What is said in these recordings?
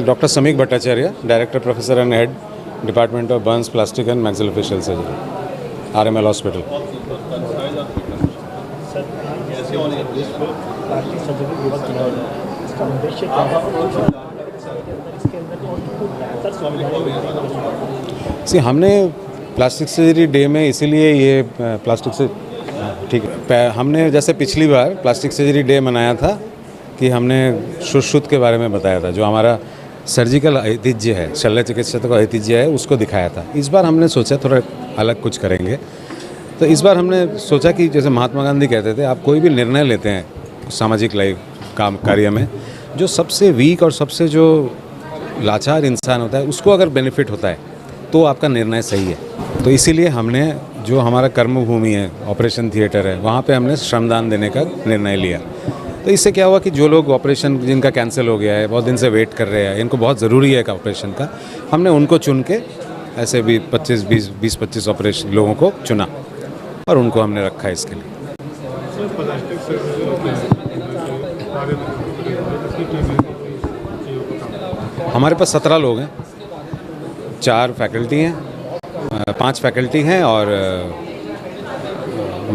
Doctor Samik Bhattacharya, director professor and head department of burns plastic and maxillofacial surgery, RML hospital. हमने plastic surgery day में इसीलिए ये plastic से ठीक है, हमने जैसे पिछली बार प्लास्टिक सर्जरी डे मनाया था कि हमने शुश्रुत के बारे में बताया था, जो हमारा सर्जिकल ऐतिह्य है, शल्य चिकित्सा का ऐतिह्य है, उसको दिखाया था। इस बार हमने सोचा थोड़ा अलग कुछ करेंगे। तो इस बार हमने सोचा कि जैसे महात्मा गांधी कहते थे, आप कोई भी निर्णय लेते हैं सामाजिक लाइफ कार्य में, जो सबसे वीक और सबसे जो लाचार इंसान होता है उसको अगर बेनिफिट होता है तो आपका निर्णय सही है। तो इसीलिए हमने जो हमारा कर्मभूमि है, ऑपरेशन थिएटर है, वहाँ पे हमने श्रमदान देने का निर्णय लिया। तो इससे क्या हुआ कि जो लोग ऑपरेशन जिनका कैंसिल हो गया है, बहुत दिन से वेट कर रहे हैं, इनको बहुत ज़रूरी है एक ऑपरेशन का, हमने उनको चुन के ऐसे भी 20-25 ऑपरेशन लोगों को चुना और उनको हमने रखा इसके लिए। हमारे पास 17 लोग हैं, 4 फैकल्टी हैं, 5 फैकल्टी हैं और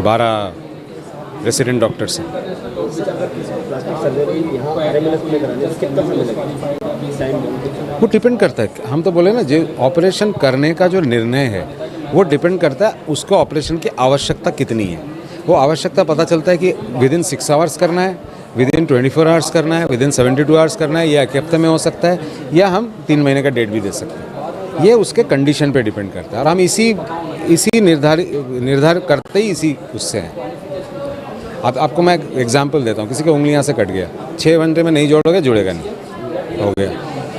12 रेसिडेंट डॉक्टर्स हैं। वो डिपेंड करता है, हम तो बोले ना, जो ऑपरेशन करने का जो निर्णय है वो डिपेंड करता है उसको ऑपरेशन की आवश्यकता कितनी है। वो आवश्यकता पता चलता है कि विदिन 6 आवर्स करना है, विदिन 24 आवर्स करना है, विदिन 72 आवर्स करना है, या 1 हफ्ते में हो सकता है, या हम 3 महीने का डेट भी दे सकते हैं। ये उसके कंडीशन पे डिपेंड करता है और हम इसी निर्धारित करते ही इसी उससे हैं। अब आपको मैं एग्जांपल देता हूँ, किसी की उंगली से कट गया, 6 घंटे में नहीं जोड़ोगे, जुड़ेगा नहीं, हो गया।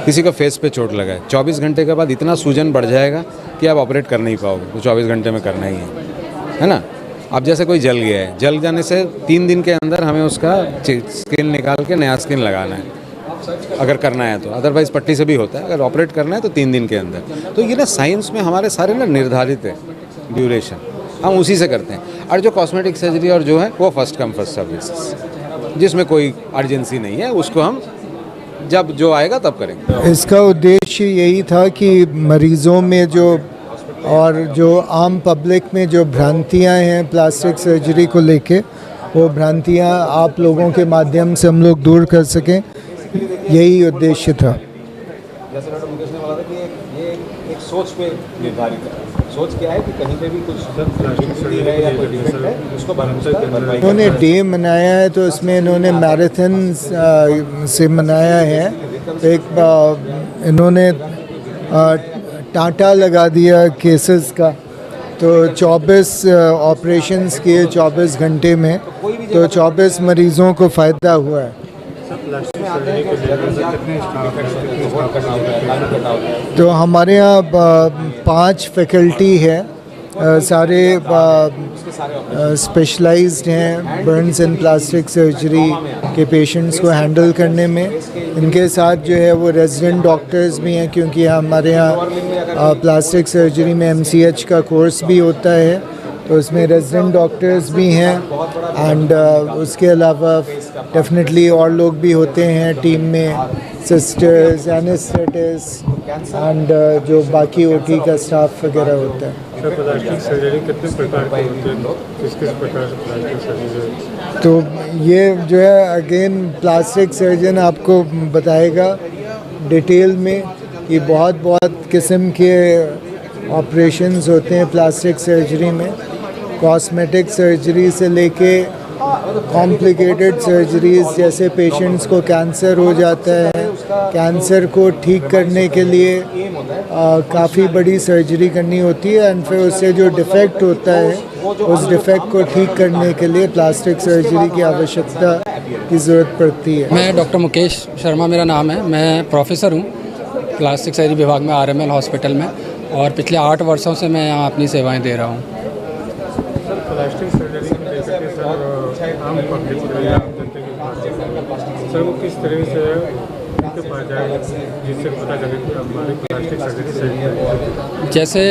किसी को फेस पे चोट लगा है, 24 घंटे के बाद इतना सूजन बढ़ जाएगा कि आप ऑपरेट कर नहीं पाओगे, तो 24 घंटे में करना ही है ना। अब जैसे कोई जल गया है, जल जाने से 3 दिन के अंदर हमें उसका स्किन निकाल के नया स्किन लगाना है, अगर करना है तो। अदरवाइज पट्टी से भी होता है, अगर ऑपरेट करना है तो 3 दिन के अंदर। तो ये ना साइंस में हमारे सारे ना निर्धारित है ड्यूरेशन, हम उसी से करते हैं। और जो कॉस्मेटिक सर्जरी और जो है वो फर्स्ट कम फर्स्ट सर्विस, जिसमें कोई अर्जेंसी नहीं है, उसको हम जब जो आएगा तब करेंगे। इसका उद्देश्य यही था कि मरीज़ों में जो आम पब्लिक में जो भ्रांतियां हैं प्लास्टिक सर्जरी को लेके, वो भ्रांतियां आप लोगों के माध्यम से हम लोग दूर कर सकें, यही उद्देश्य था। जैसे डॉक्टर मुकेश ने बोला था कि ये एक सोच पे निर्धारित है। सोच क्या है कि कहीं पे भी कुछ है या कोई डिफेक्ट है, उसको भरपाई। इन्होंने डे मनाया है तो इसमें इन्होंने मैराथन से मनाया है। एक इन्होंने टाटा लगा दिया केसेस का, तो 24 ऑपरेशंस किए 24 घंटे में, तो 24 मरीज़ों को फ़ायदा हुआ है। तो हमारे यहाँ 5 फैकल्टी है, सारे स्पेशलाइज्ड हैं बर्न्स एंड प्लास्टिक सर्जरी के पेशेंट्स को हैंडल करने में। इनके साथ जो है वो रेजिडेंट डॉक्टर्स भी हैं, क्योंकि हमारे यहाँ प्लास्टिक सर्जरी में MCH का कोर्स भी होता है, तो उसमें रेजिडेंट डॉक्टर्स भी हैं। एंड उसके अलावा डेफिनेटली और लोग भी होते हैं टीम में, सिस्टर्स, एनेस्थेटिस्ट एंड जो बाकी OT का स्टाफ वगैरह होता है। प्लास्टिक सर्जरी कितने प्रकार की होती है, किस प्रकार से प्लास्टिक सर्जरी? तो ये जो है अगेन प्लास्टिक सर्जन आपको बताएगा डिटेल में कि बहुत किस्म के ऑपरेशंस होते हैं प्लास्टिक सर्जरी में। कॉस्मेटिक सर्जरी से लेके कॉम्प्लिकेटेड सर्जरीज, जैसे पेशेंट्स को कैंसर हो जाता है, कैंसर को ठीक करने के लिए काफ़ी बड़ी सर्जरी करनी होती है, एंड फिर उससे जो डिफेक्ट होता है उस डिफेक्ट को ठीक करने के लिए प्लास्टिक सर्जरी की आवश्यकता की ज़रूरत पड़ती है। मैं डॉक्टर मुकेश शर्मा मेरा नाम है, मैं प्रोफेसर हूँ प्लास्टिक सर्जरी विभाग में RML हॉस्पिटल में, और पिछले 8 वर्षों से मैं यहाँ अपनी सेवाएं दे रहा हूँ। प्लास्टिक सर्जरी आम पब्लिक सर, वो किस तरह से उनके पास जाए जिससे पता चले कि हमारी प्लास्टिक सर्जरी सही है? जैसे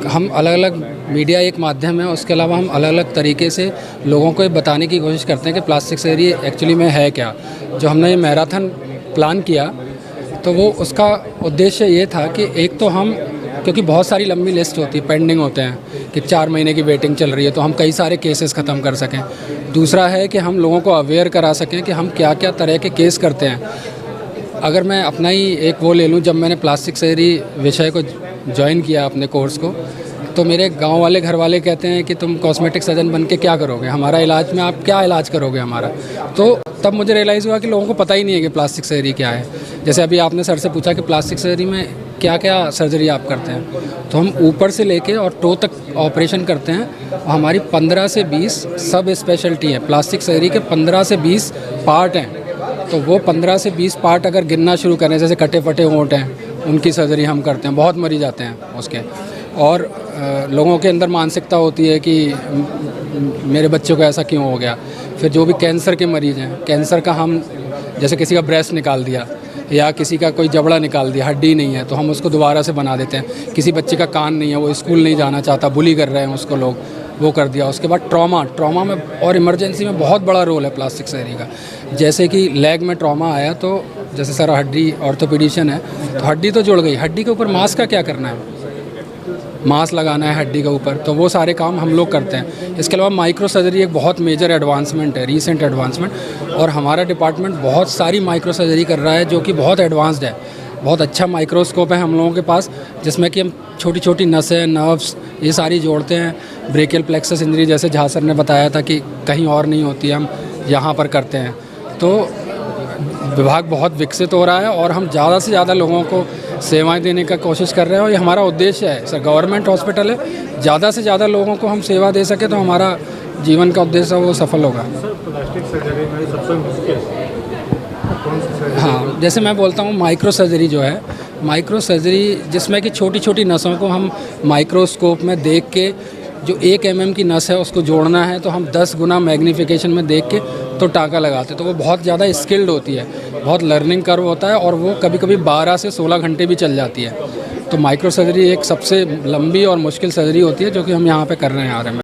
हम अलग अलग मीडिया एक माध्यम है, उसके अलावा हम अलग अलग तरीके से लोगों को बताने की कोशिश करते हैं कि प्लास्टिक सर्जरी एक्चुअली में है क्या। जो हमने ये मैराथन प्लान किया तो वो उसका उद्देश्य ये था कि एक तो हम, क्योंकि बहुत सारी लंबी लिस्ट होती है, पेंडिंग होते हैं कि 4 महीने की वेटिंग चल रही है, तो हम कई सारे केसेस ख़त्म कर सकें। दूसरा है कि हम लोगों को अवेयर करा सकें कि हम क्या क्या तरह के केस करते हैं। अगर मैं अपना ही एक वो ले लूँ, जब मैंने प्लास्टिक सर्जरी विषय को ज्वाइन किया अपने कोर्स को, तो मेरे गांव वाले घर वाले कहते हैं कि तुम कॉस्मेटिक सर्जन बन के क्या करोगे, हमारा इलाज में आप क्या इलाज करोगे हमारा। तो तब मुझे रियलाइज़ हुआ कि लोगों को पता ही नहीं है कि प्लास्टिक सर्जरी क्या है। जैसे अभी आपने सर से पूछा कि प्लास्टिक सर्जरी में क्या क्या सर्जरी आप करते हैं, तो हम ऊपर से लेके और टो तक ऑपरेशन करते हैं। हमारी 15 से 20 सब स्पेशलिटी है। प्लास्टिक सर्जरी के 15 से 20 पार्ट हैं, तो वो 15 से 20 पार्ट अगर गिनना शुरू करें, जैसे कटे फटे होंठ हैं, उनकी सर्जरी हम करते हैं, बहुत मरीज आते हैं उसके। और लोगों के अंदर मानसिकता होती है कि मेरे बच्चों को ऐसा क्यों हो गया। फिर जो भी कैंसर के मरीज़ हैं, कैंसर का हम, जैसे किसी का ब्रेस्ट निकाल दिया या किसी का कोई जबड़ा निकाल दिया, हड्डी नहीं है, तो हम उसको दोबारा से बना देते हैं। किसी बच्चे का कान नहीं है, वो स्कूल नहीं जाना चाहता, बुली कर रहे हैं उसको लोग, वो कर दिया। उसके बाद ट्रॉमा में और इमरजेंसी में बहुत बड़ा रोल है प्लास्टिक सर्जरी का। जैसे कि लेग में ट्रॉमा आया, तो जैसे सर हड्डी ऑर्थोपेडिशियन है, तो हड्डी तो जुड़ गई, हड्डी के ऊपर मांस का क्या करना है, मांस लगाना है हड्डी के ऊपर, तो वो सारे काम हम लोग करते हैं। इसके अलावा माइक्रो सर्जरी एक बहुत मेजर एडवांसमेंट है, रीसेंट एडवांसमेंट, और हमारा डिपार्टमेंट बहुत सारी माइक्रो सर्जरी कर रहा है जो कि बहुत एडवांस्ड है। बहुत अच्छा माइक्रोस्कोप है हम लोगों के पास, जिसमें कि हम छोटी छोटी नसें, नर्व्स, ये सारी जोड़ते हैं। ब्रेकियल प्लेक्सस इंजरी जैसे झा सर ने बताया था कि कहीं और नहीं होती है, हम यहाँ पर करते हैं। तो विभाग बहुत विकसित हो रहा है और हम ज़्यादा से ज़्यादा लोगों को सेवाएं देने का कोशिश कर रहे हैं, और ये हमारा उद्देश्य है। सर गवर्नमेंट हॉस्पिटल है, ज़्यादा से ज़्यादा लोगों को हम सेवा दे सके तो हमारा जीवन का उद्देश्य वो सफल होगा। सर प्लास्टिक सर्जरी में सबसे मुश्किल कौन सी सर्जरी? हाँ, जैसे मैं बोलता हूँ माइक्रो सर्जरी जो है, माइक्रो सर्जरी जिसमें कि छोटी छोटी नसों को हम माइक्रोस्कोप में देख के, जो 1 mm की नस है उसको जोड़ना है, तो हम 10 गुना मैग्नीफिकेशन में देख के तो टाँका लगाते, तो वो बहुत ज़्यादा स्किल्ड होती है, बहुत लर्निंग कर्व होता है, और वो कभी कभी 12 से 16 घंटे भी चल जाती है। तो माइक्रो सर्जरी एक सबसे लंबी और मुश्किल सर्जरी होती है जो कि हम यहाँ पे कर रहे हैं RML।